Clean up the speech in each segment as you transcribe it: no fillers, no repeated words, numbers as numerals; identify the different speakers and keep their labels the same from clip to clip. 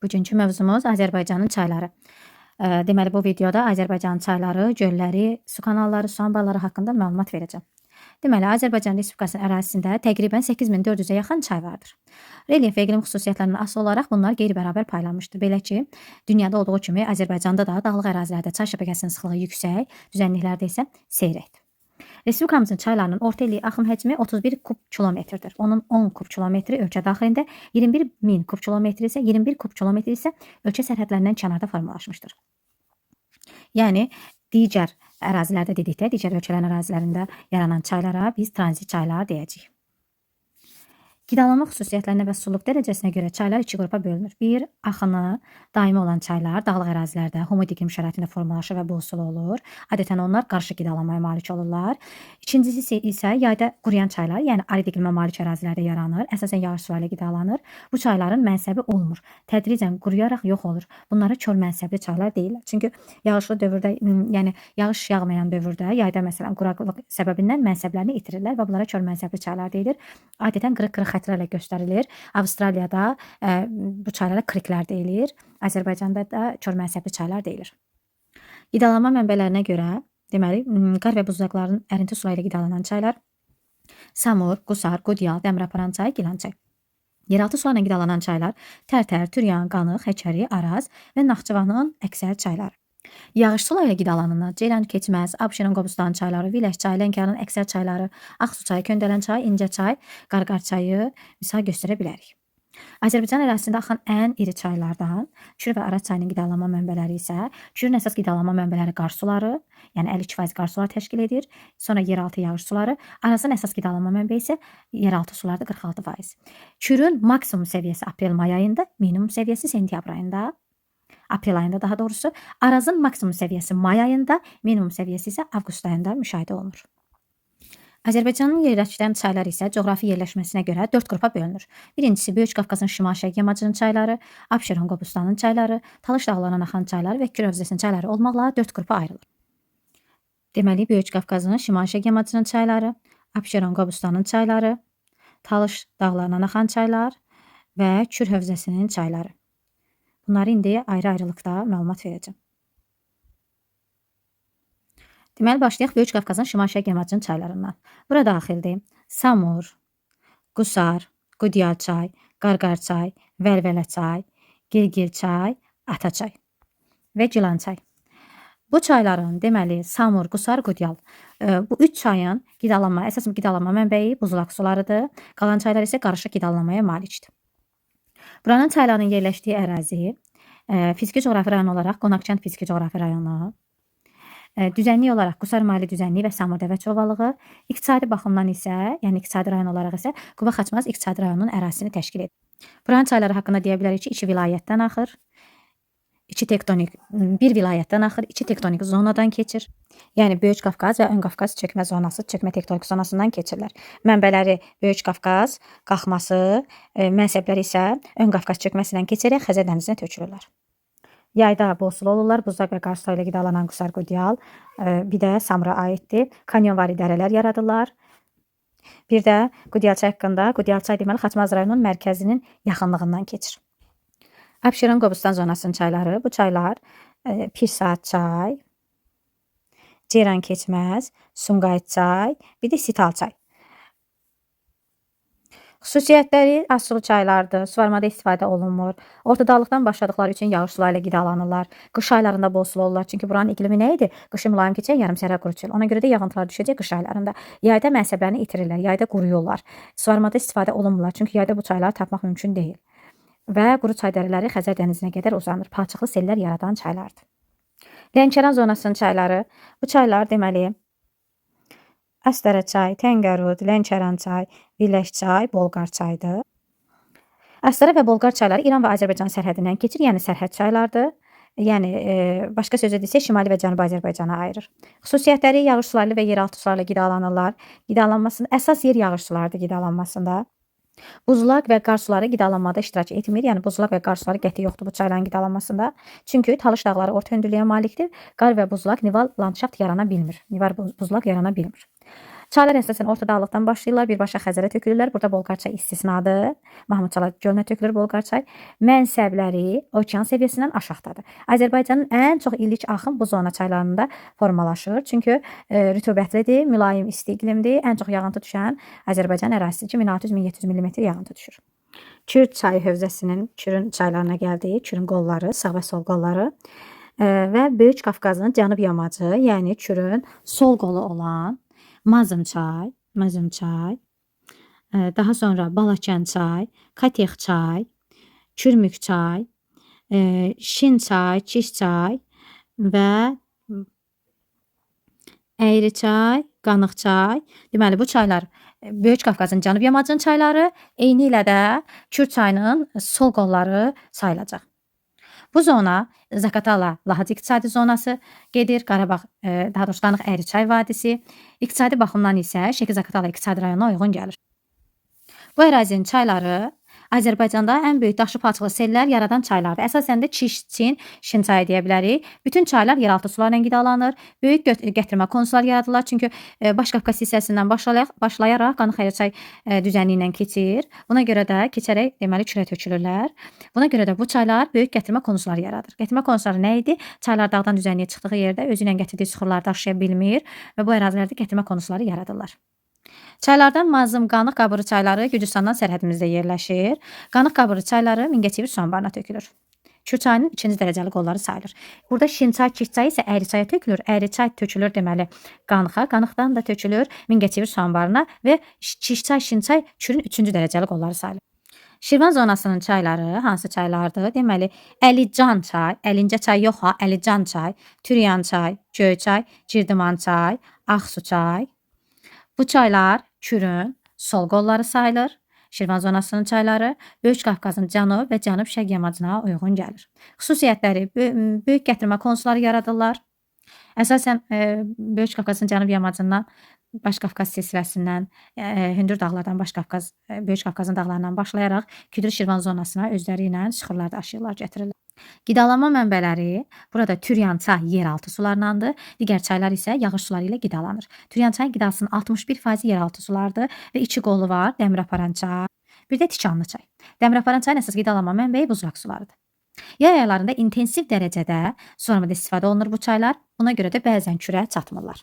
Speaker 1: Bugünkü mövzumuz Azərbaycanın çayları. Deməli, bu videoda Azərbaycanın çayları, gölləri, su kanalları, su anbarları haqqında məlumat verəcəm. Deməli, Azərbaycan Respublikasının ərazisində təqribən 8400-ə yaxın çay vardır. Relyef və iqlim xüsusiyyətlərindən asılı olaraq bunlar qeyri-bərabər paylanmışdır. Belə ki, dünyada olduğu kimi Azərbaycanda da dağlıq ərazilərdə çay şəbəkəsinin sıxlığı yüksək, düzənliklərdə isə seyrəkdir. Respublikamızın çaylarının orta illik axım həcmi 31 kub kilometrdir. Onun 10 kub kilometri ölkə daxilində, 21 min kub kilometri isə 21 kub kilometri isə ölkə sərhədlərindən kənarda formalaşmışdır. Yəni digər ərazilərdə dedikdə, digər ölkələrin ərazilərində yaranan çaylara biz tranzit çaylar deyəcəyik. Qidalanma xüsusiyyətlərinə və sululuq dərəcəsinə görə çaylar iki qrupa bölünür. Bir, axını daimi olan çaylar dağlıq ərazilərdə humid iqlim şəraitində formalaşır və bol sulu olur. Adətən onlar qarşı qidalanmaya malik olurlar. İkincisi isə yayda quruyan çaylar, yəni arid iqlimə malik ərazilərdə yaranır. Əsasən yağış suları ilə qidalanır. Bu çayların mənsəbi olmur. Tədricən quruyaraq yox olur. Bunlara kör mənsəbli çaylar deyirlər. Çünki yağışlı dövrdə, yəni yağış yağmayan dövrdə, yayda məsələn quraqlıq səbəbindən mənsəblərini itirirlər və bunlara kör mənsəbli çaylar deyilir. Adətən qırıq-qırıq xətrlərlə göstərilir. Avstraliyada bu çaylara kriklər deyilir. Azərbaycanda da kör mənsəbli çaylar deyilir. Qidalanma mənbələrinə görə, deməli, qar və buzlaqların ərinti suları ilə qidalanan çaylar Samur, Qusar, Qudyal, Dəmiraparan çayı, Gilan çayı. Yeraltı sularla qidalanan çaylar Tərtər, Türyan, Qanıq, Həkəri, Araz və Naxçıvanın əksər çayları. Yağış suları ilə qidalanılan Ceylan keçməz, Abşeron Qobustan çayları, Viləş çayı, Lənkəranın əksər çayları, Ağsu çayı, Köndələn çayı, İncə çay, Qarqar çayı misal göstərə bilərik. Azərbaycan ərazisində axan ən iri çaylardan Kür və Araz çayının qidalanma mənbələri isə Kürün əsas qidalanma mənbələri qar suları, yəni 52% qar suları təşkil edir. Sonra yeraltı yağış suları, Arazın əsas qidalanma mənbəyi isə yeraltı sularda 46%. Kürün maksimum səviyyəsi aprel-may ayında, minimum səviyyəsi sentyabr ayında. Aprel ayında daha doğrusu, Arazın maksimum səviyyəsi may ayında, minimum səviyyəsi isə avqust ayında müşahidə olunur. Azərbaycanın yerləşən çayları isə coğrafi yerləşməsinə görə 4 qrupa bölünür. Birincisi Böyük Qafqazın şimal-şərq yamacının çayları, Abşeron Qobustanın çayları, Talış dağlarından axan çaylar və Kür hövzəsinin çayları olmaqla 4 qrupa ayrılır. Deməli, Böyük Qafqazın şimal-şərq yamacının çayları, Abşeron Qobustanın çayları, Talış dağlarından axan çaylar və Kür hövzəsinin çayları. Bunları indi ayrı-ayrılıqda məlumat verəcəm. Deməli, başlayaq Böyük Qafqazın şimal-şərq yamacının çaylarından. Bura daxildir Samur, Qusar, Qudyal çay, Qarqar çay, Vəlvələ çay, Girgir çay, Ata çay və Gilan çay. Bu çayların, deməli, Samur, Qusar, Qudyal, bu üç çayın qidalanma, əsas qidalanma mənbəyi buzlaq sularıdır. Qalan çaylar isə qarışıq qidalanmaya malikdir. Buranın çaylarının yerləşdiyi ərazi fiziki coğrafi rayon olaraq Qonaqkənd fiziki coğrafi rayonu, düzənlik olaraq Qusar Mali düzənliyi və Samur Dəvəçi ovalığı, iqtisadi baxımdan isə, yəni iqtisadi rayon olaraq isə Quba Xaçmaz iqtisadi rayonunun ərazisini təşkil edir. Buranın çayları haqqında deyə bilərik ki, iki vilayətdən axır, bir vilayətdən axır, iki tektonik zonadan keçir. Yəni Böyük Qafqaz və Ön Qafqaz çökmə zonası, çökmə tektonik zonasından keçirlər. Mənbələri Böyük Qafqaz qalxması, mənsəbləri isə Ön Qafqaz çökməsindən keçərək Xəzər dənizinə tökülürlər. Yayda bol sulu olurlar. Buzlaq və qar suları ilə qidalanan Qusar, Qudyal, bir də Samura aiddir. Kanyonvari dərələr yaradırlar. Bir də Qudyal çay haqqında, Qudyal çay deməli Xaçmaz rayonunun mərkəzinin yaxınlığından keçir. Abşeron Qobustan zonasının çayları, bu çaylar Pirsaat çay, Ceyran keçməz, Sumqayıt çay, bir də Sital çay. Xüsusiyyətləri asılı çaylardır, suvarmada istifadə olunmur. Ortadağlıqdan başladıqları üçün yağış suları ilə qidalanırlar. Qış aylarında bol sulu olurlar, çünki buranın iqlimi nə idi? Qışı mülayim keçən yarımsərhəd quruçu il. Ona görə də yağıntılar düşəcək qış aylarında. Yayda mənsəblərini itirirlər, yayda quruyurlar. Suvarmada istifadə olunmurlar, çünki yayda bu çayları tapmaq mümkün deyil. Və quru çay dərələri Xəzər dənizinə qədər uzanır. Palçıqlı sellər yaradan çaylardır. Lənkəran zonasının çayları, bu çaylar deməli Astara çay, Təngərud, Lənkəran çay, Viləş çay, Bolqar çaydır. Astara və Bolqar çayları İran və Azərbaycan sərhədindən keçir, yəni sərhəd çaylardır. Yəni başqa sözlə desək, Şimali və Cənubi Azərbaycana ayırır. Xüsusiyyətləri yağış suları və yeraltı sularla qidalanırlar. Qidalanmasının əsas yer yağış sularıdır qidalanmasında. Buzlaq və qar suları qidalanmada iştirak etmir. Yəni buzlaq və qar suları qəti yoxdur bu çayların qidalanmasında. Çünki Talış dağları orta hündürlüyə malikdir. Qar və buzlaq nival landşaft yarana bilmir. Nivar buzlaq yarana bilmir. Çaylar əsasən Orta Dağlıqdan başlayırlar, birbaşa Xəzərə tökülürlər. Burada Bolqar çayı istisnadır. Mahmudçala gölünə tökülür Bolqar çay. Mənsəbləri okean səviyyəsindən aşağıdadır. Azərbaycanın ən çox illik axın bu zona çaylarında formalaşır. Çünki rütubətlidir, mülayim isti iqlimdir. Ən çox yağıntı düşən Azərbaycan ərazisi 2600-1700 mm yağıntı düşür. Kür çayı hövzəsinin Kürün çaylarına gəldiyi, Kürün qolları, sağ və sol qolları və Böyük Qafqazın cənub yamacı, yəni Kürün sol qolu olan Mazım çay, daha sonra Balakən çay, Katex çay, Kürmük çay, Şin çay, Çiş çay və Əyri çay, Qanıq çay. Deməli bu çaylar Böyük Qafqazın cənub yamacının çayları, eyni ilə də Kür çayının sol qolları sayılacaq. Bu zona Zaqatala Lahıc iqtisadi zonası gedir. Qarabağ, daha doğrusu Qanıq Əyri çay vadisi. İqtisadi baxımdan isə Şəki Zaqatala iqtisadi rayonuna uyğun gəlir. Bu ərazinin çayları Azərbaycanda ən böyük daşlı palçıqlı sellər yaradan çaylardır. Əsasən də Çiş, Çin, Şin çayı deyə bilərik. Bütün çaylar yeraltı sularla qidalanır. Böyük gətirmə konuslar yaradırlar. Çünki Baş-Qafqaz hissəsindən başlayaraq Qanıq Əyri çay düzənliyi ilə keçir. Buna görə də keçərək deməli Kürə tökülürlər. Buna görə də bu çaylar böyük gətirmə konusları yaradır. Gətirmə konusları nə idi? Çaylar dağdan düzənliyə çıxdığı yerdə özü ilə gətirdiyi sıxırları daşıya bilmir və bu ərazilərdə gətirmə konusları yaradırlar. Çaylardan Mazım, Qanıq, Qabırı çayları Gürcüstandan sərhədimizdə yerləşir. Qanıq, Qabırı çayları Mingəçevir su anbarına tökülür. Kür çayının 2-ci dərəcəli qolları sayılır. Burada Şin çay, Çiş çayı isə Əyri çaya tökülür. Əyri çay tökülür deməli Qanıqa, Qanıqdan da tökülür Mingəçevir su anbarına və Çiş çay, Şin çay Kürün 3-cü dərəcəli qolları sayılır. Şirvan zonasının çayları hansı çaylardır? Deməli Əlican çay, Əlincə çay yox ha, Əlican çay, Türyan çay, Göyçay, Girdiman çay, Ağsu çay. Bu çaylar Kürün sol qolları sayılır. Şirvan zonasının çayları Böyük Qafqazın cənub və cənub-şərq yamacına uyğun gəlir. Xüsusiyyətləri böyük gətirmə konusları yaradırlar. Əsasən Böyük Qafqazın cənub yamacından Baş-Qafqaz silsiləsindən, hündür dağlardan Böyük Qafqazın dağlarından başlayaraq Küdür-Şirvan zonasına özləri ilə sıxırlar daşıyırlar, gətirirlər. Qidalanma mənbələri burada Türyan çay yeraltı sularındandır. Digər çaylar isə yağış suları ilə qidalanır. Türyan çayın qidasının 61% yeraltı sulardır və 2 qolu var: Dəmiraparan çay, bir də Tikanlı çay. Dəmiraparan çayın əsas qidalanma mənbəyi buzlaq sularıdır. Yay aylarında intensiv dərəcədə suvarmada istifadə olunur bu çaylar. Buna görə də bəzən Kürə çatmırlar.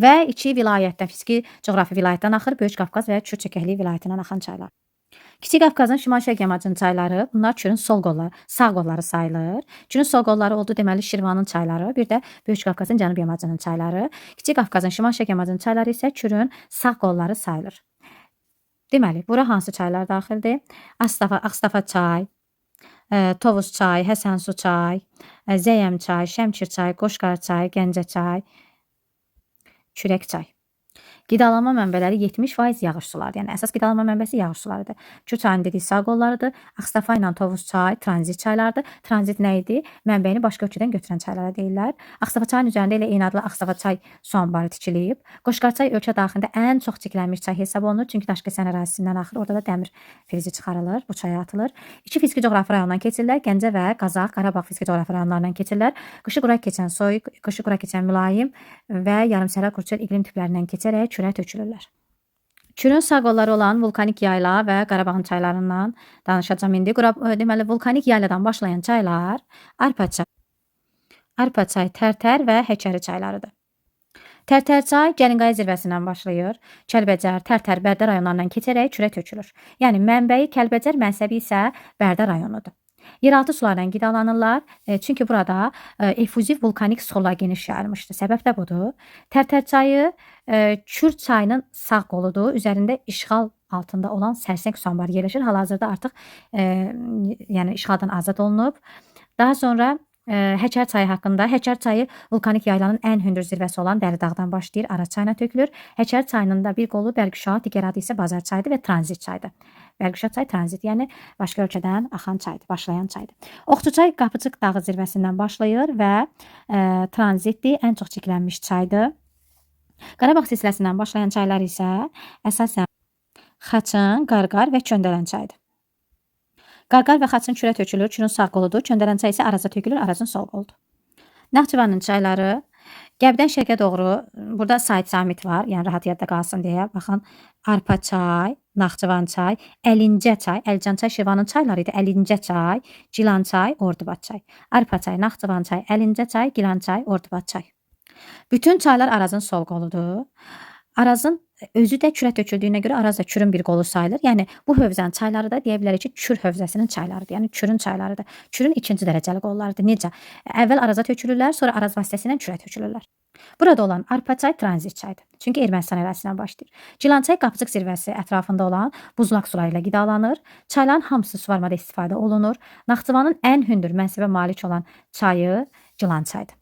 Speaker 1: Və 2 vilayətdən, fiziki coğrafi vilayətdən axır, Böyük Qafqaz və Kür çəkəkliyi vilayətindən axan çaylar. Kiçik Qafqazın şimal-şərq yamacının çayları, bunlar Kürün sol qolları, sağ qolları sayılır. Kürün sol qolları oldu deməli Şirvanın çayları, bir də Böyük Qafqazın cənub yamacının çayları. Kiçik Qafqazın şimal-şərq yamacının çayları isə Kürün sağ qolları sayılır. Deməli, bura hansı çaylar daxildir? Ağstafa çay, Tovuz çay, Həsənsu çay, Zəyəm çay, Şəmkir çay, Qoşqar çay, Gəncə çay, Kürək çay. Qidalanma mənbələri 70% yağış sularıdır. Yəni əsas qidalanma mənbəsi yağış sularıdır. Kür çayının dediyi sağ qollarıdır. Ağstafa ilə Tovuz çay tranzit çaylardır. Tranzit nə idi? Mənbəyini başqa ölkədən götürən çaylara deyirlər. Ağstafa çayının üzərində elə eyni adlı Ağstafa çay su anbarı tikilib. Qoşqar çay ölkə daxilində ən çox çiklənmiş çay hesab olunur. Çünki Daşkəsən ərazisindən axır. Orada da dəmir filizi çıxarılır. Bu çaya atılır. 2 fiziki coğrafi rayondan keçirlər. Gəncə və Qazax, Qarabağ fiziki coğrafi rayonlarından keçirlər. Qışı quraq keçən soyuq, qışı quraq keçən mülayim və yarımsərhəd qurçel iqlim tiplərindən keçərək Kürə tökülürlər. Kürün sağ qolları olan vulkanik yayla və Qarabağın çaylarından danışacağım indi. Deməli, vulkanik yayladan başlayan çaylar Arpa çay, Tərtər və Həkəri çaylarıdır. Tərtər çay Gəlinqaya zirvəsindən başlayır. Kəlbəcər, Tərtər, Bərdə rayonlarından keçərək Kürə tökülür. Yəni mənbəyi Kəlbəcər, mənsəbi isə Bərdə rayonudur. Yeraltı sulardan qidalanırlar. Çünki burada efuziv vulkanik suxurlar geniş yayılmışdır. Səbəb də budur. Tərtər çayı Kür çayının sağ qoludur. Üzərində işğal altında olan Sərsəng su anbarı yerləşir. Hal-hazırda artıq yəni işğaldan azad olunub. Daha sonra Həkər çayı haqqında. Həkər çayı vulkanik yaylanın ən hündür zirvəsi olan Dəridağdan başlayır, Araz çayına tökülür. Həkər çayının da bir qolu Bərgüşah, digər adı isə Bazar çayıdır və tranzit çaydır. Bərgüşah çay tranzit, yəni başqa ölkədən axan çaydır, başlayan çaydır. Oxçu çay Qapıcıq dağı zirvəsindən başlayır və tranzitdir, ən çox çiklənmiş çaydır. Qarabağ silsiləsindən başlayan çaylar isə əsasən Xaçın, Qarqar və Köndələn çayıdır. Qarqar və Xaçın Kürə tökülür, Kürün sağ qoludur. Köndələn çay isə Araza tökülür, Arazın sol qoludur. Naxçıvanın çayları Qərbdən şərqə doğru burada Said Samit var, yəni rahat yadda qalsın deyə. Baxın, Arpaçay, Naxçıvan çay, Əlincə çay, Əlcan çay Şirvanın çayları idi. Əlincə çay, Gilan çay, Ordubad çay. Arpaçay, Naxçıvan çay, Əlincə çay, Gilan çay, Ordubad çay. Bütün çaylar Arazın sol qoludur. Arazın özü də kürə töküldüyünə görə Araz da Kürün bir qolu sayılır. Yəni bu hövzənin çayları da deyə bilərik ki, Kür hövzəsinin çaylarıdır. Yəni Kürün çaylarıdır. Kürün ikinci dərəcəli qollarıdır. Necə? Əvvəl Araza tökülürlər, sonra Araz vasitəsilə Kürə tökülürlər. Burada olan Arpaçay tranzit çaydır. Çünki Ermənistan ərazisindən başlayır. Gilançay Qapıcıq zirvəsi ətrafında olan buzlaq suları ilə qidalanır. Çayların hamısı suvarmada istifadə olunur. Naxçıvanın ən hündür mənsəbə malik olan çayı Gilançaydır.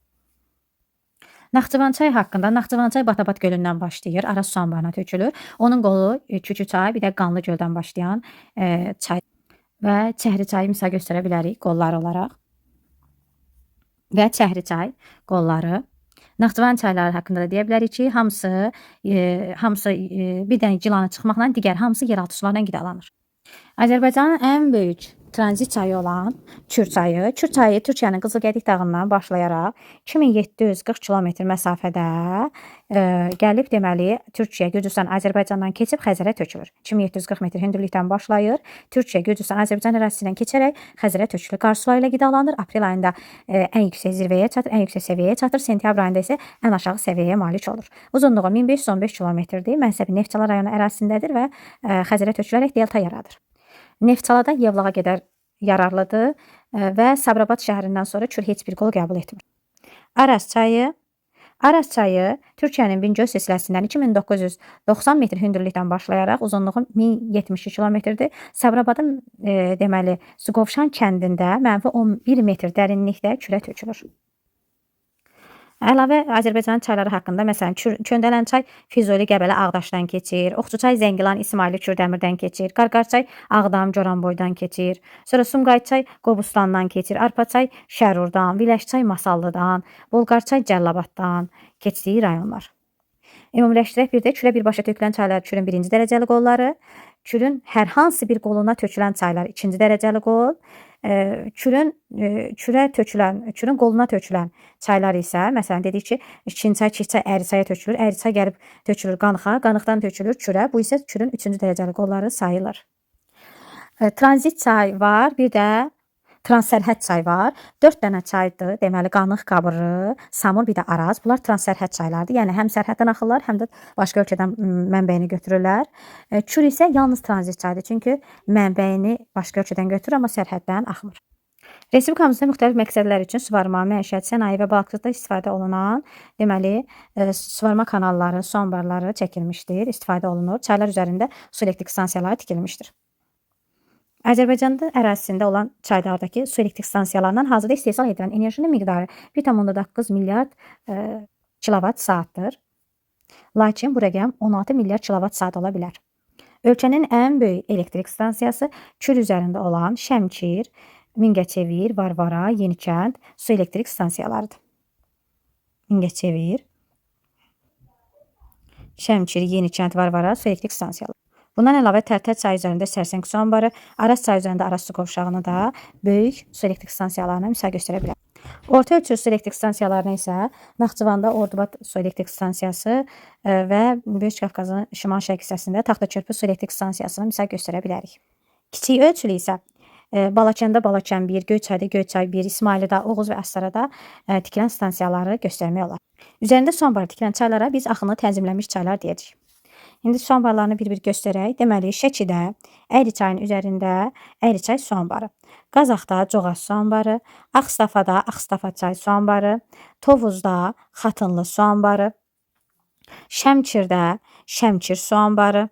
Speaker 1: Naxçıvan çay haqqında Naxçıvan çay Batabad gölündən başlayır, Araz su anbarına tökülür. Onun qolu Kükü çay, bir də Qanlı göldən başlayan çay və Çəhri çayı misal göstərə bilərik qolları olaraq. Və Çəhri çay qolları. Naxçıvan çayları haqqında da deyə bilərik ki, hamısı bir dənə Gilanı çıxmaqla digər hamısı yeraltı sularla qidalanır. Azərbaycanın ən böyük tranzit çayı olan Kür çayı. Kür çayı Türkiyənin Qızılgədik dağından başlayaraq 2740 kilometr məsafədə gəlib deməli Türkiyə, Gürcüstan, Azərbaycandan keçib Xəzərə tökülür. 2740 metr hündürlükdən başlayır. Türkiyə, Gürcüstan, Azərbaycan ərazisindən keçərək Xəzərə tökülür. Qar suları ilə qidalanır. Aprel ayında ən yüksək zirvəyə çatır, ən yüksək səviyyəyə çatır. Sentyabr ayında isə ən aşağı səviyyəyə malik olur. Uzunluğu 1515 kilometrdir. Mənsəbi Neftçala rayonu ərazisindədir və Xəzərə tökülərək delta yaradır. Neftçalada Yevlağa qədər yararlıdır və Sabirabad şəhərindən sonra Kür heç bir qol qəbul etmir. Araz çayı Türkiyənin Bingöl silsiləsindən 2990 metr hündürlükdən başlayaraq uzunluğu 1072 kilometrdir. Sabirabadın deməli Suqovşan kəndində -11 metr dərinlikdə Kürə tökülür. Əlavə Azərbaycanın çayları haqqında məsələn Köndələn çay Füzuli, Qəbələ, Ağdaşdan keçir. Oxçuçay Zəngilan, İsmayılı, Kürdəmirdən keçir. Qarqarçay Ağdam, Goranboydan keçir. Sonra Sumqayıtçay Qobustandan keçir. Arpaçay Şərurdan, Viləşçay Masallıdan, Bolqarçay Cəllabaddan keçdiyi rayonlar. Ümumiləşdirək bir də Kürə birbaşa tökülən çaylar Kürün birinci dərəcəli qolları, Kürün hər hansı bir qoluna tökülən çaylar ikinci dərəcəli qol, Kürün qoluna tökülən çaylar isə, məsələn dedik ki, Çinçay, Kirçay, Əriçaya tökülür. Əriçay gəlib tökülür Qanıxa, Qanıqdan tökülür Kürə. Bu isə Kürün üçüncü dərəcəli qolları sayılır. Tranzit çay var, bir də transsərhəd çay var. 4 dənə çaydır. Deməli Qanıq, Qabırı, Samur, bir də Araz. Bunlar transsərhəd çaylardır. Yəni həm sərhəddən axırlar, həm də başqa ölkədən mənbəyini götürürlər. Kür isə yalnız tranzit çaydır. Çünki mənbəyini başqa ölkədən götürür, amma sərhəddən axmır. Respublikamızda müxtəlif məqsədlər üçün suvarma, məişət, sənaye və balıqçılıqda istifadə olunan, deməli, suvarma kanalları, su anbarları çəkilmişdir, istifadə olunur. Çaylar üzərində su elektrik stansiyaları tikilmişdir. Azərbaycanda ərazisində olan çaylardakı su elektrik stansiyalarından hazırda istehsal edilən enerjinin miqdarı 1,9 milyard kilovat saatdır. Lakin bu rəqəm 16 milyard kilovat saat ola bilər. Ölkənin ən böyük elektrik stansiyası Kür üzərində olan Şəmkir, Mingəçevir, Varvara, Yenikənd su elektrik stansiyalarıdır. Mingəçevir, Şəmkir, Yenikənd, Varvara su elektrik stansiyaları. Bundan əlavə Tərtər çayı üzərində Sərsəng su anbarı, Araz çayı üzərində Araz su qovşağını da böyük su elektrik stansiyalarına misal göstərə bilər. Orta ölçülü su elektrik stansiyalarına isə Naxçıvanda Ordubad su elektrik stansiyası və Böyük Qafqazın şimal-şərq hissəsində Taxtakörpü su elektrik stansiyasını misal göstərə bilərik. Kiçik ölçülü isə Balakəndə Balakən 1, Göyçayda Göyçay 1, İsmayılıda, Oğuz və Astarada tikilən stansiyaları göstərmək olar. Üzərində su anbarı tikilən çaylara biz axını tənzimlənmiş çaylar deyirik. İndi su anbarlarını bir-bir göstərək. Deməli, Şəkidə Əyri çayının üzərində Əyri çay su anbarı, Qazaxda Coğaz su anbarı, Ağstafada Ağstafa çay su anbarı, Tovuzda Xatınlı su anbarı, Şəmkirdə Şəmkir su anbarı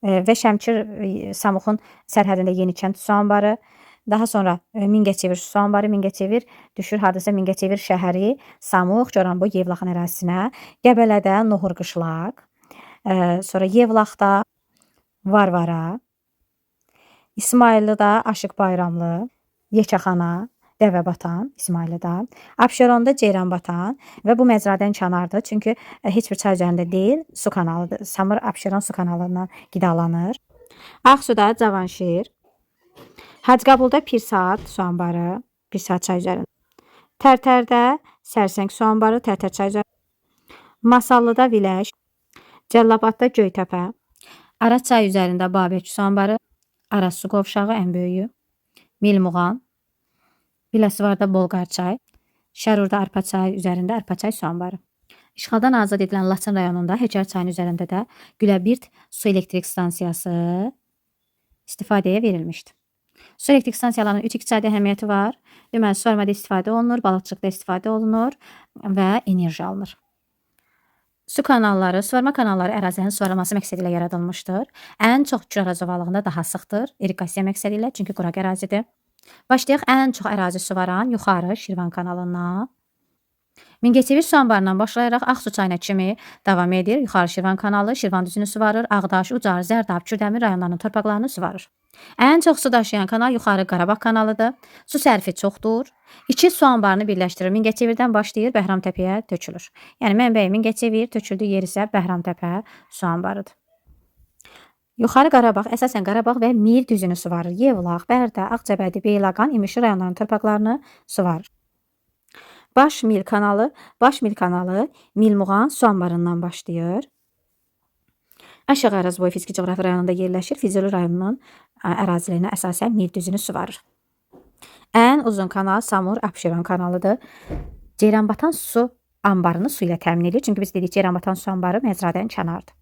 Speaker 1: və Şəmkir Samuxun sərhədində Yenikənd su anbarı, daha sonra Mingəçevir su anbarı, Mingəçevir düşür hardasa Mingəçevir şəhəri, Samux, Goranboy, Yevlaxın ərazisinə, Qəbələdə Nohur qışlaq, sonra Yevlaxda Varvara, İsmayılıda Aşıq Bayramlı, Yekəxana, Dəvəbatan, İsmayılıda, Abşeronda Ceyranbatan və bu məcradən kənardır. Çünki heç bir çay üzərində deyil, su kanalıdır. Samur Abşeron su kanalından qidalanır. Ağsuda Cavanşir, Hacıqabulda Pirsat su anbarı, Pirsat çay üzərində. Tərtərdə Sərsəng su anbarı, Tərtər çay üzəri, Masallıda Viləş, Cəllabadda Göytəpə, Araz çayı üzərində Babək su anbarı, Araz su qovşağı ən böyüyü, Milmuğan, Biləsuvarda Bolqar çay, Şərurda Arpa çayı üzərində Arpa çay su anbarı. İşğaldan azad edilən Laçın rayonunda Həkər çayının üzərində də Güləbird su elektrik stansiyası istifadəyə verilmişdir. Su elektrik stansiyalarının 3 iqtisadi əhəmiyyəti var. Deməli, suvarmada istifadə olunur, balıqçılıqda istifadə olunur və enerji alınır. Su kanalları, suvarma kanalları ərazilərin suvarılması məqsədi ilə yaradılmışdır. Ən çox Kür-Araz ovalığında daha sıxdır, irrigasiya məqsədi ilə, çünki quraq ərazidir. Başlayaq ən çox ərazi suvaran yuxarı Şirvan kanalından. Mingəçevir su anbarından başlayaraq Ağsu çayına kimi davam edir. Yuxarı Şirvan kanalı Şirvan düzünü suvarır. Ağdaş, Ucar, Zərdab, Kürdəmir rayonlarının torpaqlarını suvarır. Ən çox su daşıyan kanal yuxarı Qarabağ kanalıdır. Su sərfi çoxdur. İki su anbarını birləşdirir. Mingəçevirdən başlayır, Bəhramtəpəyə tökülür. Yəni mənbəyi Mingəçevir, töküldüyü yer isə Bəhramtəpə su anbarıdır. Yuxarı Qarabağ əsasən Qarabağ və Mir düzünü suvarır. Yevlax, Bərdə, Ağcabədi, Beyləqan, İmişli rayonlarının torpaqlarını suvarır. Baş Mil kanalı Milmuğan su anbarından başlayır. Aşağı Arazboy fiziki coğrafi rayonunda yerləşir. Füzuli rayonunun əraziliyinə əsasən Mir düzünü suvarır. Ən uzun kanal Samur-Abşeron kanalıdır. Ceyranbatan su anbarını su ilə təmin edir. Çünki biz dedik Ceyranbatan su anbarı Məzradənin kənarıdır.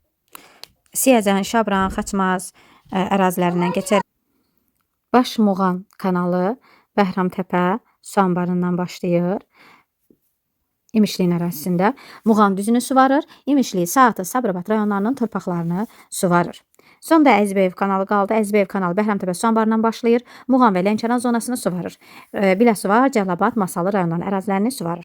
Speaker 1: Siyəzən, Şabran, Xaçmaz ərazilərindən keçər. Baş Muğan kanalı Bəhramtəpə su anbarından başlayır. İmişliyin ərazisində Muğan düzünü suvarır. İmişli, Saatı, Sabirabad rayonlarının torpaqlarını suvarır. Sonda Əzbəyev kanalı qaldı. Əzbəyev kanalı Bəhramtəpə su anbarından başlayır. Muğan və Lənkəran zonasını suvarır. Biləsuvar, Cəllabad, Masallı rayonlarının ərazilərini suvarır.